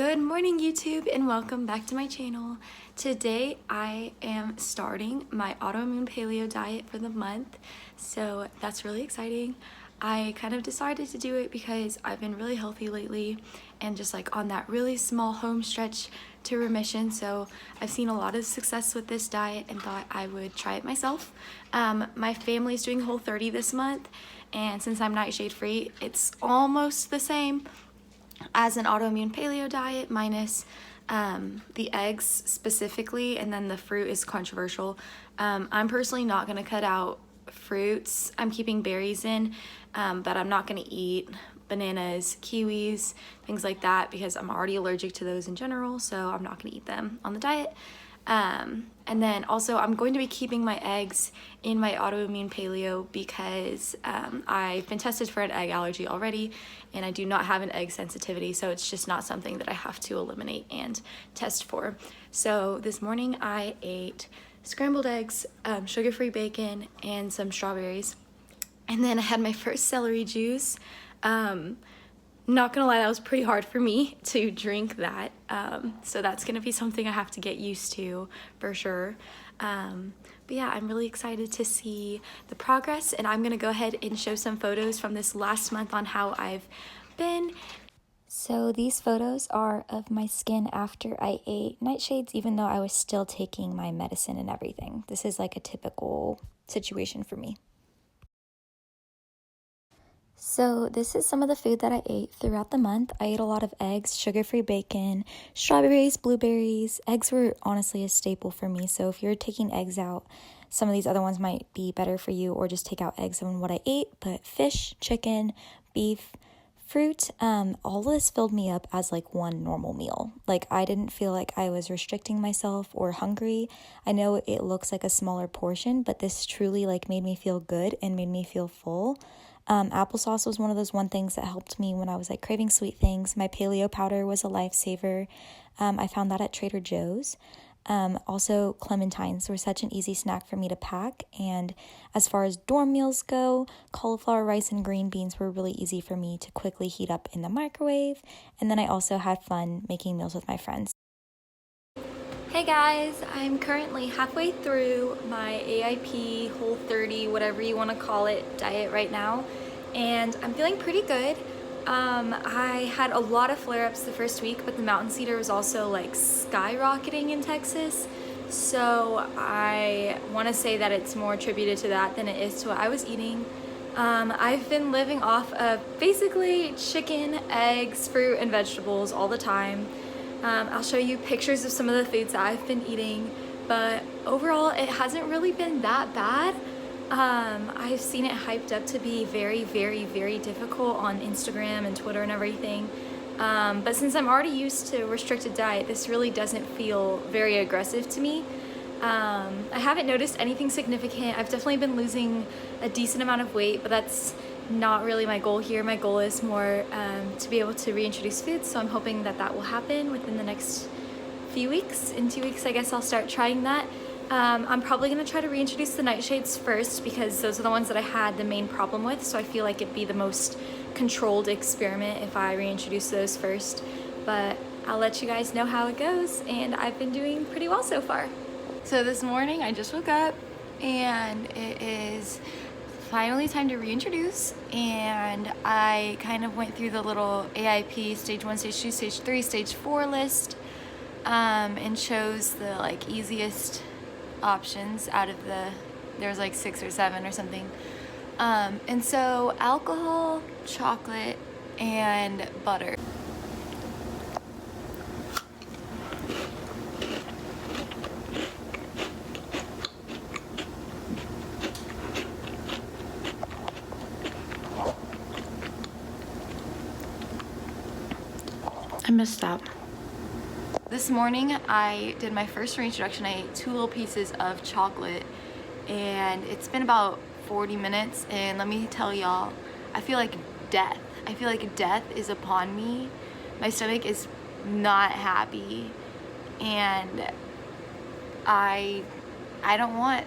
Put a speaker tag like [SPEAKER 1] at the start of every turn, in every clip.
[SPEAKER 1] Good morning, YouTube, and welcome back to my channel. Today I am starting my autoimmune paleo diet for the month, so that's really exciting. I kind of decided to do it because I've been really healthy lately and just like on that really small home stretch to remission, so I've seen a lot of success with this diet and thought I would try it myself. My family's doing Whole30 this month, and since I'm nightshade free, it's almost the same as an autoimmune paleo diet minus the eggs specifically, and then the fruit is controversial. I'm personally not going to cut out fruits. I'm keeping berries in, but I'm not going to eat bananas, kiwis, things like that because I'm already allergic to those in general, so I'm not going to eat them on the diet. And then also I'm going to be keeping my eggs in my autoimmune paleo because I've been tested for an egg allergy already and I do not have an egg sensitivity, so it's just not something that I have to eliminate and test for. So this morning I ate scrambled eggs, sugar-free bacon, and some strawberries. And then I had my first celery juice. Not gonna lie, that was pretty hard for me to drink that, so that's gonna be something I have to get used to for sure. But yeah, I'm really excited to see the progress, and I'm gonna go ahead and show some photos from this last month on how I've been. So these photos are of my skin after I ate nightshades, even though I was still taking my medicine and everything. This is like a typical situation for me. So this is some of the food that I ate throughout the month. I ate a lot of eggs, sugar-free bacon, strawberries, blueberries. Eggs were honestly a staple for me, so if you're taking eggs out, some of these other ones might be better for you, or just take out eggs on what I ate. But fish, chicken, beef, fruit, all of this filled me up as like one normal meal. Like I didn't feel like I was restricting myself or hungry. I know it looks like a smaller portion, but this truly like made me feel good and made me feel full. Applesauce was one of those things that helped me when I was like craving sweet things. My paleo powder was a lifesaver. I found that at Trader Joe's. Also, clementines were such an easy snack for me to pack. And as far as dorm meals go, cauliflower rice and green beans were really easy for me to quickly heat up in the microwave. And then I also had fun making meals with my friends. Hey guys, I'm currently halfway through my AIP Whole30, whatever you want to call it, diet right now, and I'm feeling pretty good. I had a lot of flare-ups the first week, but the mountain cedar was also like skyrocketing in Texas, so I want to say that it's more attributed to that than it is to what I was eating. I've been living off of basically chicken, eggs, fruit, and vegetables all the time. I'll show you pictures of some of the foods that I've been eating, but overall it hasn't really been that bad. I've seen it hyped up to be very, very, very difficult on Instagram and Twitter and everything. But since I'm already used to a restricted diet, this really doesn't feel very aggressive to me. I haven't noticed anything significant. I've definitely been losing a decent amount of weight, but that's not really my goal here. My goal is more to be able to reintroduce foods, so I'm hoping that that will happen within the next few weeks. In 2 weeks, I guess I'll start trying that. I'm probably going to try to reintroduce the nightshades first because those are the ones that I had the main problem with, so I feel like it'd be the most controlled experiment if I reintroduce those first. But I'll let you guys know how it goes, and I've been doing pretty well so far. So this morning I just woke up and it is finally time to reintroduce, and I kind of went through the little AIP stage 1, stage 2, stage 3, stage 4 list and chose the like easiest options out of there's like 6 or 7 or something. And so alcohol, chocolate, and butter. I missed that. This morning I did my first reintroduction. I ate 2 little pieces of chocolate and it's been about 40 minutes, and let me tell y'all, I feel like death. I feel like death is upon me. My stomach is not happy, and I don't want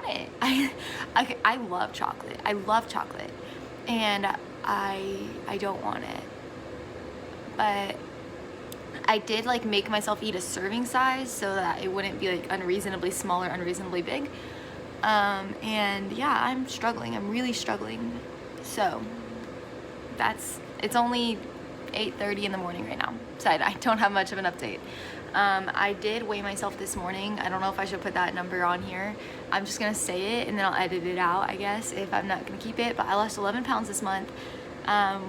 [SPEAKER 1] it. I love chocolate. I love chocolate, and I don't want it. But I did like make myself eat a serving size so that it wouldn't be like unreasonably small or unreasonably big. And yeah, I'm struggling. I'm really struggling. So it's only 8:30 in the morning right now, so I don't have much of an update. I did weigh myself this morning. I don't know if I should put that number on here. I'm just gonna say it and then I'll edit it out, I guess, if I'm not gonna keep it. But I lost 11 pounds this month,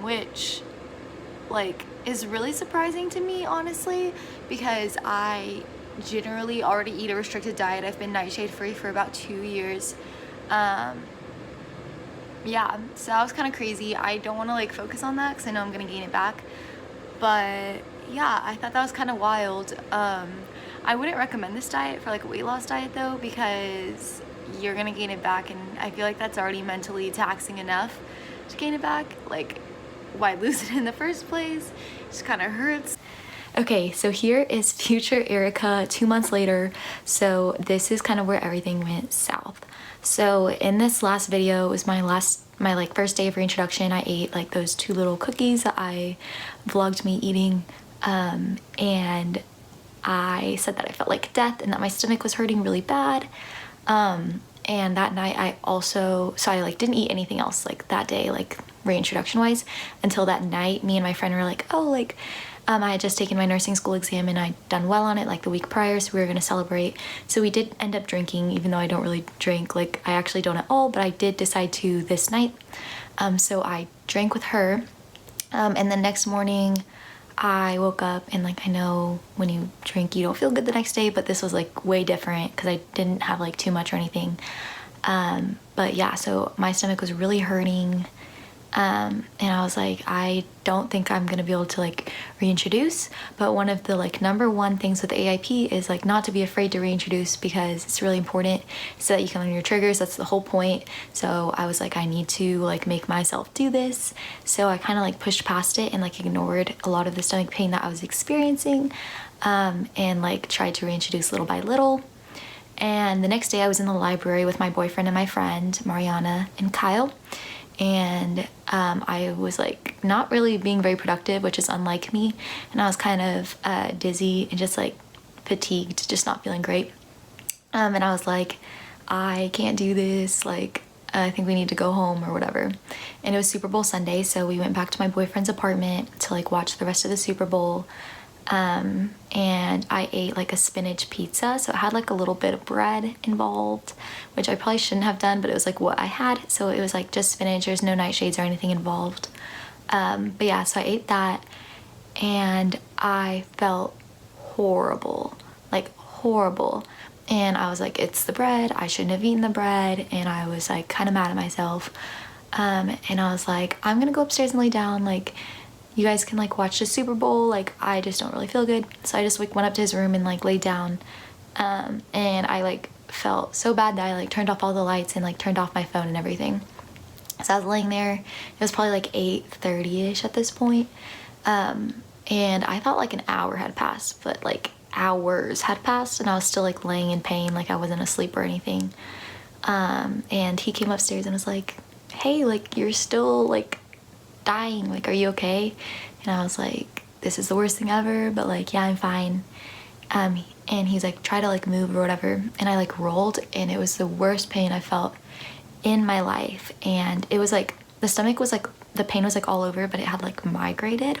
[SPEAKER 1] which like is really surprising to me, honestly, because I generally already eat a restricted diet. I've been nightshade free for about 2 years. Yeah, so that was kind of crazy. I don't want to like focus on that because I know I'm gonna gain it back, but yeah, I thought that was kind of wild. I wouldn't recommend this diet for like a weight loss diet though, because you're gonna gain it back, and I feel like that's already mentally taxing enough to gain it back. Like, why lose it in the first place? It just kind of hurts. Okay, so here is future Erica 2 months later. So this is kind of where everything went south. So in this last video, it was my like first day of reintroduction. I ate like those 2 little cookies that I vlogged me eating, and I said that I felt like death and that my stomach was hurting really bad. And that night I like didn't eat anything else like that day, like reintroduction wise, until that night. Me and my friend were like, oh, like I had just taken my nursing school exam and I'd done well on it like the week prior, so we were gonna celebrate. So we did end up drinking, even though I don't really drink, like I actually don't at all, but I did decide to this night. So I drank with her, and the next morning I woke up and like, I know when you drink you don't feel good the next day, but this was like way different because I didn't have like too much or anything. But yeah, so my stomach was really hurting. And I was like, I don't think I'm gonna be able to like reintroduce, but one of the like #1 things with AIP is like not to be afraid to reintroduce, because it's really important so that you can learn your triggers. That's the whole point. So I was like, I need to like make myself do this. So I kind of like pushed past it and like ignored a lot of the stomach pain that I was experiencing, and like tried to reintroduce little by little. And the next day I was in the library with my boyfriend and my friend Mariana and Kyle, and I was like not really being very productive, which is unlike me, and I was kind of dizzy and just like fatigued, just not feeling great. And I was like, I can't do this, like I think we need to go home or whatever. And it was Super Bowl Sunday, so we went back to my boyfriend's apartment to like watch the rest of the Super Bowl. And I ate like a spinach pizza, so it had like a little bit of bread involved, which I probably shouldn't have done, but it was like what I had, so it was like just spinach. There's no nightshades or anything involved. But yeah, so I ate that and I felt horrible, like horrible. And I was like, it's the bread, I shouldn't have eaten the bread, and I was like kind of mad at myself. And I was like, I'm gonna go upstairs and lay down, like you guys can like watch the Super Bowl, like I just don't really feel good. So I just like went up to his room and like laid down, and I like felt so bad that I like turned off all the lights and like turned off my phone and everything. So I was laying there, it was probably like 8:30ish at this point, and I thought like an hour had passed, but like hours had passed and I was still like laying in pain, like I wasn't asleep or anything. And he came upstairs and was like, hey, like you're still like dying, like are you okay? And I was like, this is the worst thing ever, but like yeah, I'm fine. And he's like, try to like move or whatever, and I like rolled, and it was the worst pain I felt in my life. And it was like the stomach was like, the pain was like all over, but it had like migrated,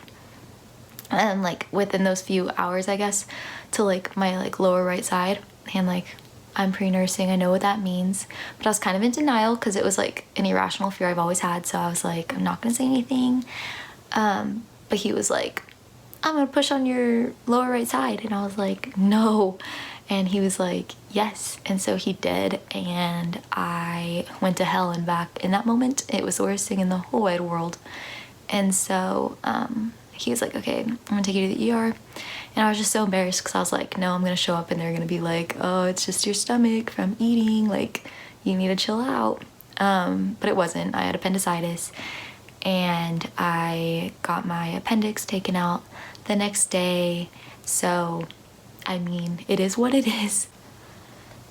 [SPEAKER 1] and like within those few hours I guess, to like my like lower right side. And like I'm pre-nursing, I know what that means, but I was kind of in denial because it was like an irrational fear I've always had. So I was like, I'm not gonna say anything. But he was like, I'm gonna push on your lower right side, and I was like, no. And he was like, yes. And so he did, and I went to hell and back in that moment. It was the worst thing in the whole wide world. And so he was like, okay, I'm gonna take you to the ER. And I was just so embarrassed because I was like, no, I'm gonna show up and they're gonna be like, oh, it's just your stomach from eating, like you need to chill out. But it wasn't. I had appendicitis, and I got my appendix taken out the next day. So I mean, it is what it is.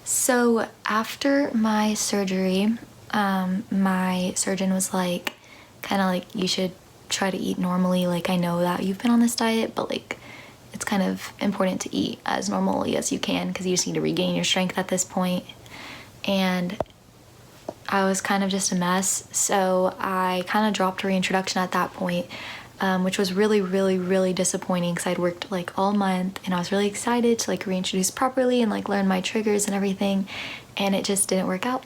[SPEAKER 1] So after my surgery, my surgeon was like, kind of like, you should try to eat normally, like I know that you've been on this diet, but like it's kind of important to eat as normally as you can because you just need to regain your strength at this point. And I was kind of just a mess, so I kind of dropped reintroduction at that point, which was really disappointing because I'd worked like all month and I was really excited to like reintroduce properly and like learn my triggers and everything, and it just didn't work out.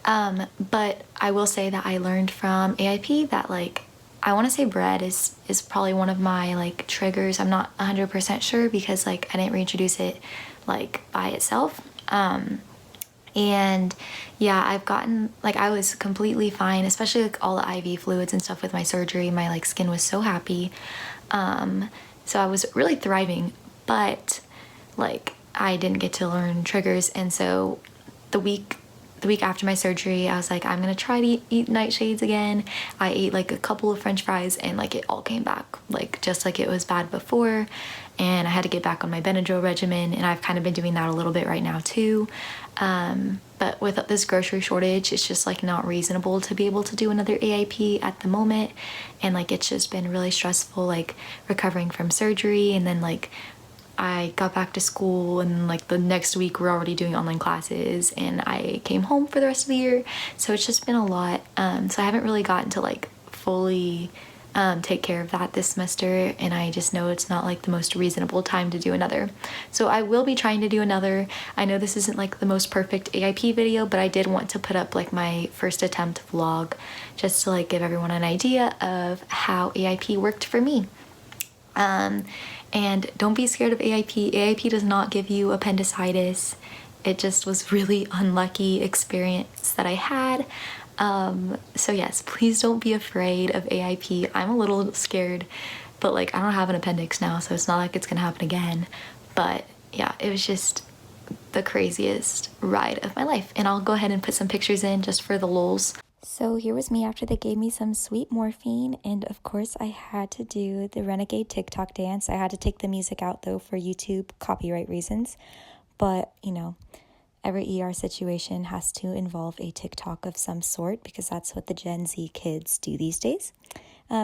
[SPEAKER 1] But I will say that I learned from AIP that like, I want to say bread is probably one of my like triggers. I'm not 100% sure because like I didn't reintroduce it like by itself. And yeah, I've gotten, like, I was completely fine, especially like all the IV fluids and stuff with my surgery. My like skin was so happy. So I was really thriving, but like I didn't get to learn triggers. And so the week after my surgery, I was like, I'm gonna try to eat nightshades again. I ate like a couple of French fries and like it all came back, like just like it was bad before. And I had to get back on my Benadryl regimen, and I've kind of been doing that a little bit right now too. But with this grocery shortage, it's just like not reasonable to be able to do another AIP at the moment. And like it's just been really stressful, like recovering from surgery, and then like I got back to school, and like the next week we're already doing online classes, and I came home for the rest of the year. So it's just been a lot. So I haven't really gotten to like fully take care of that this semester, and I just know it's not like the most reasonable time to do another. So I will be trying to do another. I know this isn't like the most perfect AIP video, but I did want to put up like my first attempt vlog just to like give everyone an idea of how AIP worked for me. And don't be scared of AIP. AIP does not give you appendicitis. It just was really unlucky experience that I had. So yes, please don't be afraid of AIP. I'm a little scared, but like I don't have an appendix now, so it's not like it's gonna happen again. But yeah, it was just the craziest ride of my life. And I'll go ahead and put some pictures in just for the lulz. So here was me after they gave me some sweet morphine, and of course I had to do the Renegade TikTok dance. I had to take the music out though for YouTube copyright reasons, but you know, every ER situation has to involve a TikTok of some sort because that's what the Gen Z kids do these days.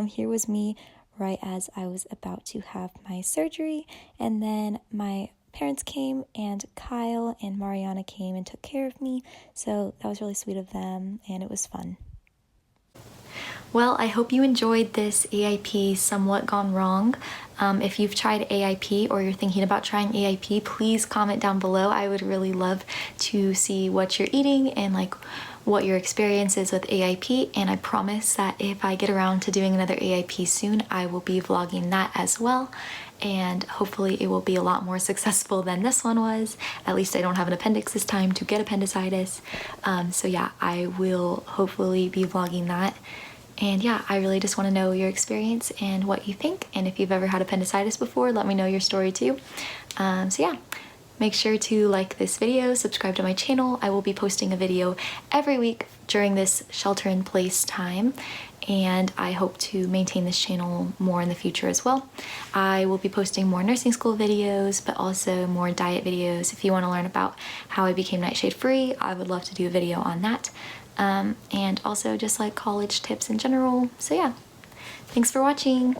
[SPEAKER 1] Here was me right as I was about to have my surgery, and then my parents came, and Kyle and Mariana came and took care of me, so that was really sweet of them, and it was fun. Well, I hope you enjoyed this AIP somewhat gone wrong. If you've tried AIP or you're thinking about trying AIP, please comment down below. I would really love to see what you're eating and like what your experience is with AIP, and I promise that if I get around to doing another AIP soon, I will be vlogging that as well, and hopefully it will be a lot more successful than this one was. At least I don't have an appendix this time to get appendicitis. So yeah, I will hopefully be vlogging that. And yeah, I really just want to know your experience and what you think, and if you've ever had appendicitis before, let me know your story too. So yeah. Make sure to like this video, subscribe to my channel. I will be posting a video every week during this shelter-in-place time, and I hope to maintain this channel more in the future as well. I will be posting more nursing school videos, but also more diet videos. If you want to learn about how I became nightshade free, I would love to do a video on that. And also just like college tips in general. So yeah, thanks for watching.